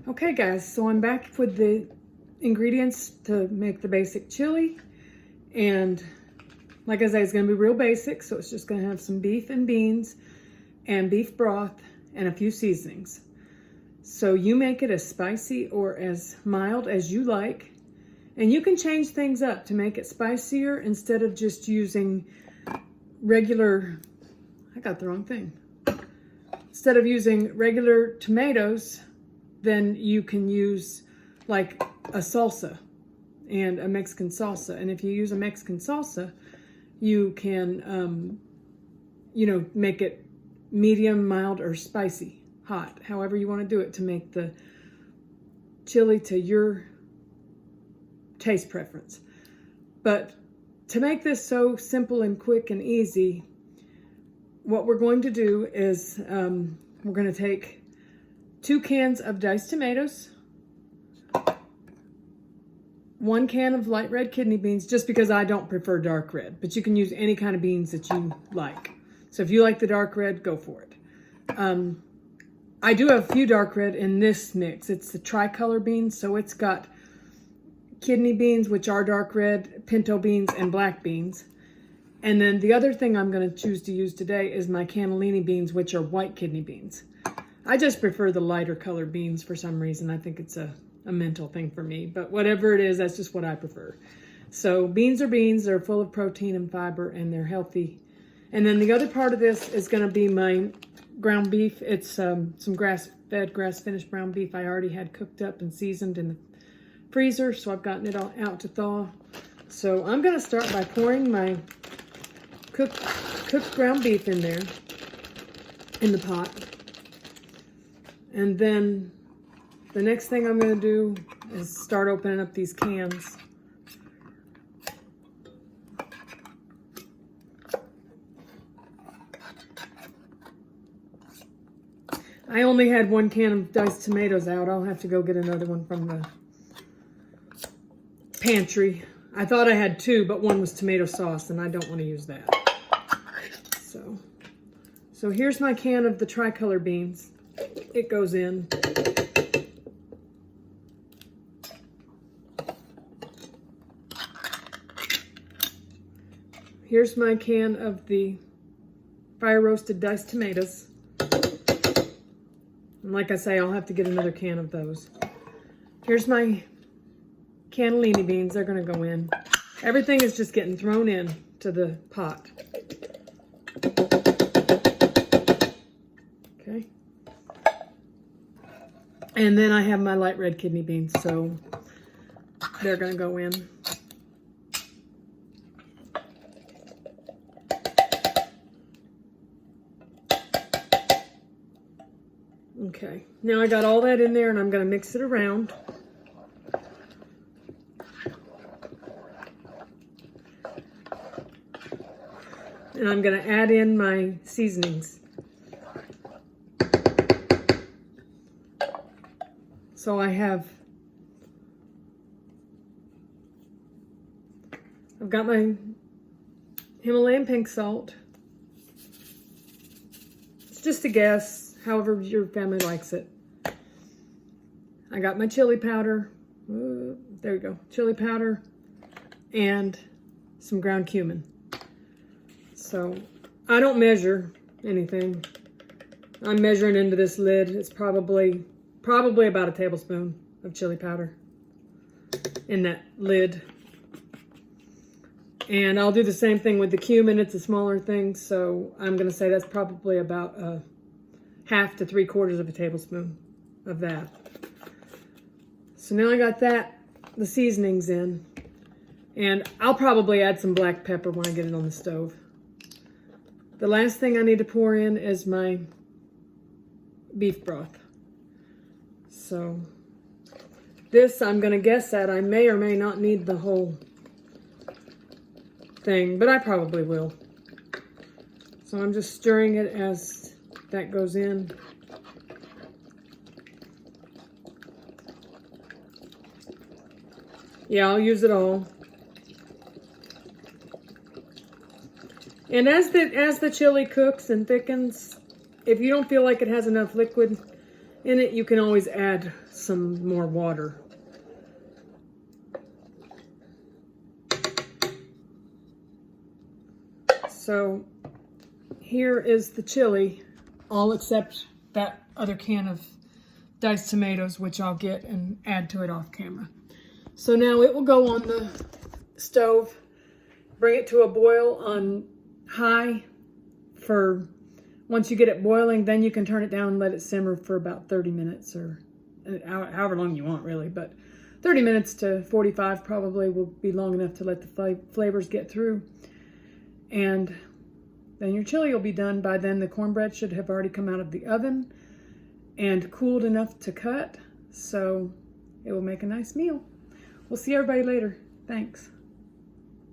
Okay guys, so I'm back with the ingredients to make the basic chili, and like I say, it's going to be real basic, so it's just going to have some beef and beans and beef broth and a few seasonings. So you make it as spicy or as mild as you like, and you can change things up to make it spicier. Instead of just using regular, I got the wrong thing. Instead of using regular tomatoes, then you can use like a salsa and a Mexican salsa. And if you use a Mexican salsa, you can, make it medium, mild, or spicy, hot, however you want to do it to make the chili to your taste preference. But to make this so simple and quick and easy, what we're going to do is we're going to take 2 cans of diced tomatoes, 1 can of light red kidney beans, just because I don't prefer dark red, but you can use any kind of beans that you like. So if you like the dark red, go for it. I do have a few dark red in this mix. It's the tricolor beans, so it's got kidney beans, which are dark red, pinto beans, and black beans. And then the other thing I'm going to choose to use today is my cannellini beans, which are white kidney beans. I just prefer the lighter colored beans for some reason. I think it's a mental thing for me, but whatever it is, that's just what I prefer. So beans are beans. They're full of protein and fiber, and they're healthy. And then the other part of this is going to be my ground beef. It's some grass-fed, grass-finished ground beef I already had cooked up and seasoned in the freezer, so I've gotten it all out to thaw. So I'm going to start by pouring my cooked ground beef in there, in the pot. And then the next thing I'm going to do is start opening up these cans. I only had 1 can of diced tomatoes out. I'll have to go get another one from the pantry. I thought I had 2, but 1 was tomato sauce, and I don't want to use that. So here's my can of the tricolor beans. It goes in. Here's my can of the fire roasted diced tomatoes. And like I say, I'll have to get another can of those. Here's my cannellini beans. They're going to go in. Everything is just getting thrown in to the pot. Okay. And then I have my light red kidney beans, so they're going to go in. Okay, now I got all that in there, and I'm going to mix it around. And I'm going to add in my seasonings. So I've got my Himalayan pink salt. It's just a guess, however your family likes it. I got my chili powder. There we go. Chili powder and some ground cumin. So I don't measure anything. I'm measuring into this lid. It's probably about a tablespoon of chili powder in that lid. And I'll do the same thing with the cumin. It's a smaller thing, so I'm going to say that's probably about 1/2 to 3/4 of a tablespoon of that. So now I got the seasonings in, and I'll probably add some black pepper when I get it on the stove. The last thing I need to pour in is my beef broth. So this, I'm going to guess that I may or may not need the whole thing, but I probably will. So I'm just stirring it as that goes in. Yeah, I'll use it all. And as the chili cooks and thickens, if you don't feel like it has enough liquid, in it, you can always add some more water. So here is the chili, all except that other can of diced tomatoes, which I'll get and add to it off camera. So now it will go on the stove, bring it to a boil on high for, once you get it boiling, then you can turn it down and let it simmer for about 30 minutes or however long you want really, but 30 minutes to 45 probably will be long enough to let the flavors get through. And then your chili will be done. By then the cornbread should have already come out of the oven and cooled enough to cut, so it will make a nice meal. We'll see everybody later. Thanks.